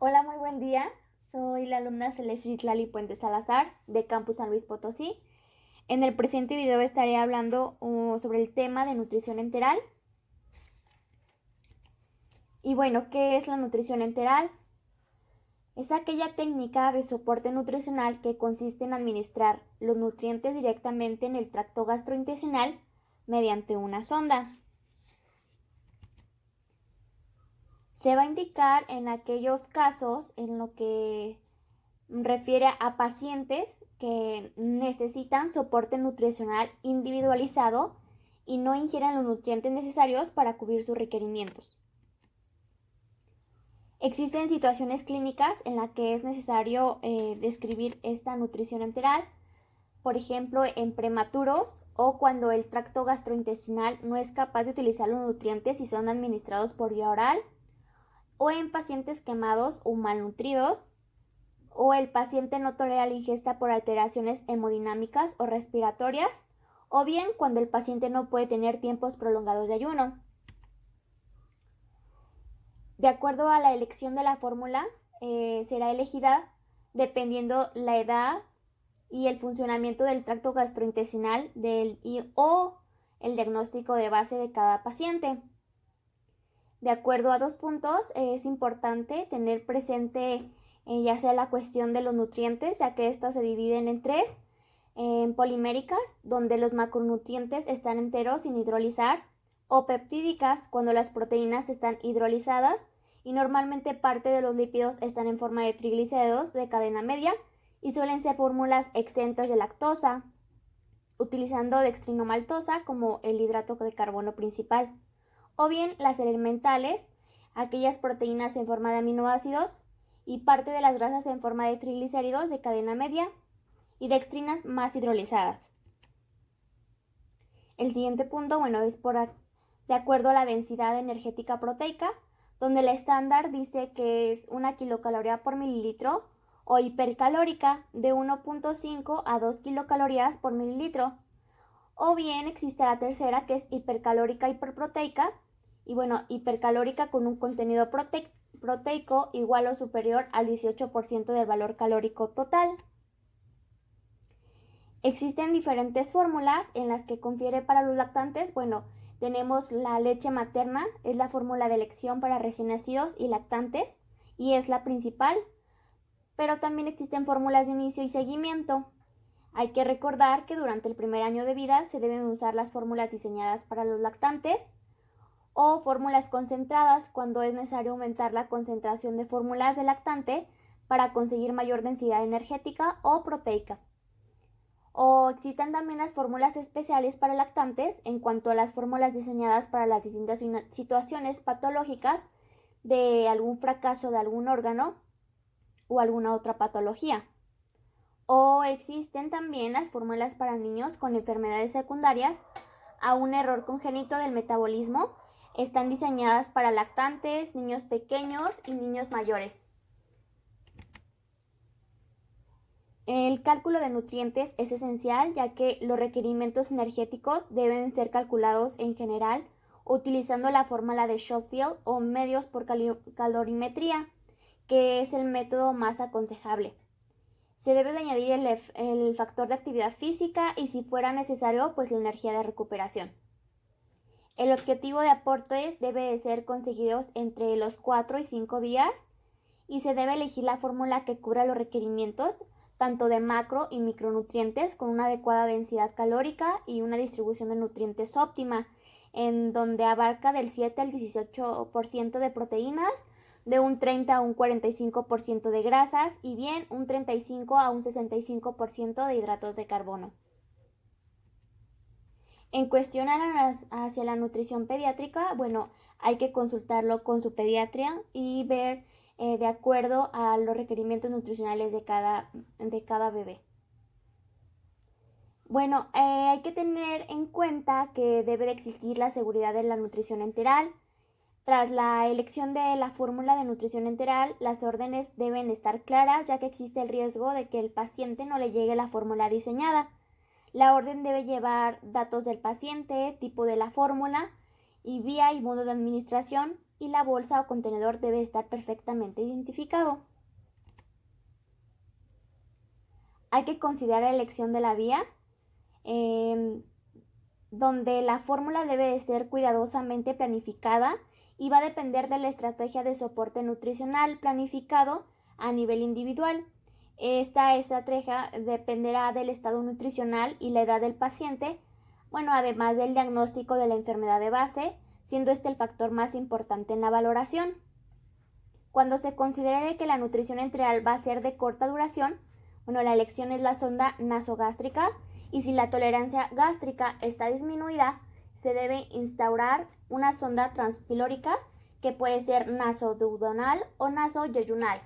Hola, muy buen día. Soy la alumna Celeste Citlali Puente Salazar de Campus San Luis Potosí. En el presente video estaré hablando sobre el tema de nutrición enteral. Y bueno, ¿qué es la nutrición enteral? Es aquella técnica de soporte nutricional que consiste en administrar los nutrientes directamente en el tracto gastrointestinal mediante una sonda. Se va a indicar en aquellos casos en lo que refiere a pacientes que necesitan soporte nutricional individualizado y no ingieren los nutrientes necesarios para cubrir sus requerimientos. Existen situaciones clínicas en las que es necesario describir esta nutrición enteral, por ejemplo, en prematuros o cuando el tracto gastrointestinal no es capaz de utilizar los nutrientes y son administrados por vía oral, o en pacientes quemados o malnutridos, o el paciente no tolera la ingesta por alteraciones hemodinámicas o respiratorias, o bien cuando el paciente no puede tener tiempos prolongados de ayuno. De acuerdo a la elección de la fórmula, será elegida dependiendo la edad y el funcionamiento del tracto gastrointestinal o el diagnóstico de base de cada paciente. De acuerdo a dos puntos, es importante tener presente ya sea la cuestión de los nutrientes, ya que estos se dividen en tres, en poliméricas, donde los macronutrientes están enteros sin hidrolizar, o peptídicas, cuando las proteínas están hidrolizadas y normalmente parte de los lípidos están en forma de triglicéridos de cadena media y suelen ser fórmulas exentas de lactosa, utilizando dextrinomaltosa como el hidrato de carbono principal, o bien las elementales, aquellas proteínas en forma de aminoácidos y parte de las grasas en forma de triglicéridos de cadena media y dextrinas más hidrolizadas. El siguiente punto, es de acuerdo a la densidad energética proteica, donde el estándar dice que es 1 kilocaloría por mililitro o hipercalórica de 1.5 a 2 kilocalorías por mililitro. O bien existe la tercera, que es hipercalórica hiperproteica, y hipercalórica con un contenido proteico igual o superior al 18% del valor calórico total. Existen diferentes fórmulas en las que confiere para los lactantes. Tenemos la leche materna, es la fórmula de elección para recién nacidos y lactantes, y es la principal, pero también existen fórmulas de inicio y seguimiento. Hay que recordar que durante el primer año de vida se deben usar las fórmulas diseñadas para los lactantes o fórmulas concentradas cuando es necesario aumentar la concentración de fórmulas de lactante para conseguir mayor densidad energética o proteica. O existen también las fórmulas especiales para lactantes en cuanto a las fórmulas diseñadas para las distintas situaciones patológicas de algún fracaso de algún órgano o alguna otra patología. O existen también las fórmulas para niños con enfermedades secundarias a un error congénito del metabolismo. Están diseñadas para lactantes, niños pequeños y niños mayores. El cálculo de nutrientes es esencial, ya que los requerimientos energéticos deben ser calculados en general utilizando la fórmula de Schofield o medios por calorimetría, que es el método más aconsejable. Se debe de añadir el factor de actividad física y, si fuera necesario, pues la energía de recuperación. El objetivo de aportes debe de ser conseguidos entre los 4 y 5 días y se debe elegir la fórmula que cubra los requerimientos tanto de macro y micronutrientes con una adecuada densidad calórica y una distribución de nutrientes óptima, en donde abarca del 7 al 18% de proteínas, de un 30 a un 45% de grasas y bien un 35 a un 65% de hidratos de carbono. En cuestión hacia la nutrición pediátrica, hay que consultarlo con su pediatría y ver de acuerdo a los requerimientos nutricionales de cada bebé. Hay que tener en cuenta que debe de existir la seguridad de la nutrición enteral. Tras la elección de la fórmula de nutrición enteral, las órdenes deben estar claras, ya que existe el riesgo de que el paciente no le llegue la fórmula diseñada. La orden debe llevar datos del paciente, tipo de la fórmula y vía y modo de administración, y la bolsa o contenedor debe estar perfectamente identificado. Hay que considerar la elección de la vía, donde la fórmula debe de ser cuidadosamente planificada y va a depender de la estrategia de soporte nutricional planificado a nivel individual. Esta estrategia dependerá del estado nutricional y la edad del paciente, además del diagnóstico de la enfermedad de base, siendo este el factor más importante en la valoración. Cuando se considere que la nutrición enteral va a ser de corta duración, la elección es la sonda nasogástrica, y si la tolerancia gástrica está disminuida, se debe instaurar una sonda transpilórica que puede ser nasoduodenal o nasoyeyunal.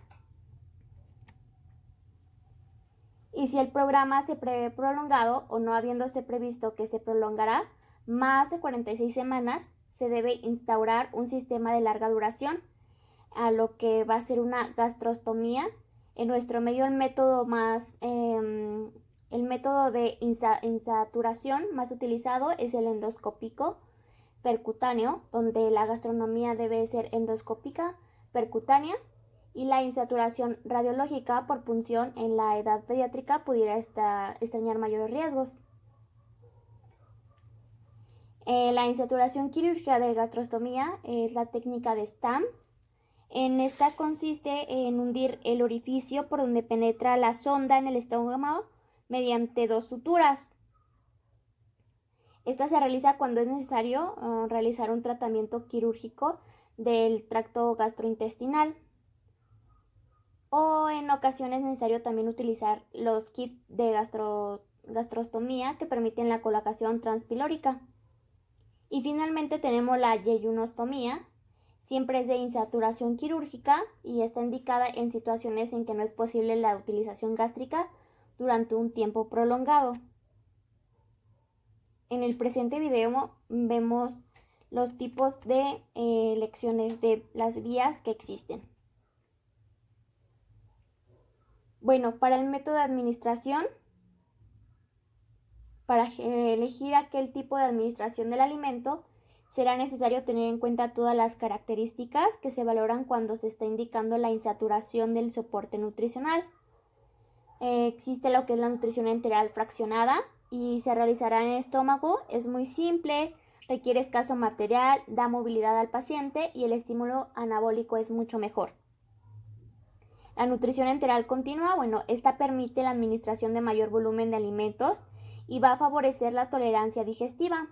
Y si el programa se prevé prolongado o no habiéndose previsto que se prolongará más de 46 semanas, se debe instaurar un sistema de larga duración, a lo que va a ser una gastrostomía. En nuestro medio el método de insaturación más utilizado es el endoscópico percutáneo, donde la gastronomía debe ser endoscópica percutánea, y la insaturación radiológica por punción en la edad pediátrica pudiera extrañar mayores riesgos. La insaturación quirúrgica de gastrostomía es la técnica de Stamm. En esta consiste en hundir el orificio por donde penetra la sonda en el estómago mediante 2 suturas. Esta se realiza cuando es necesario realizar un tratamiento quirúrgico del tracto gastrointestinal, o en ocasiones es necesario también utilizar los kits de gastrostomía que permiten la colocación transpilórica. Y finalmente tenemos la yeyunostomía. Siempre es de insaturación quirúrgica y está indicada en situaciones en que no es posible la utilización gástrica durante un tiempo prolongado. En el presente video vemos los tipos de elecciones de las vías que existen. Para el método de administración, para elegir aquel tipo de administración del alimento, será necesario tener en cuenta todas las características que se valoran cuando se está indicando la insaturación del soporte nutricional. Existe lo que es la nutrición enteral fraccionada y se realizará en el estómago. Es muy simple, requiere escaso material, da movilidad al paciente y el estímulo anabólico es mucho mejor. La nutrición enteral continua, esta permite la administración de mayor volumen de alimentos y va a favorecer la tolerancia digestiva.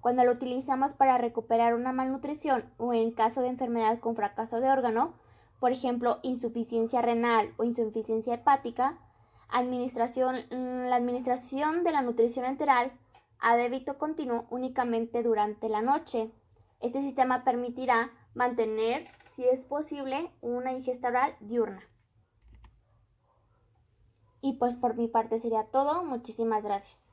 Cuando lo utilizamos para recuperar una malnutrición o en caso de enfermedad con fracaso de órgano, por ejemplo, insuficiencia renal o insuficiencia hepática, la administración de la nutrición enteral a débito continuo únicamente durante la noche. Este sistema permitirá mantener, si es posible, una ingesta oral diurna. Y pues por mi parte sería todo. Muchísimas gracias.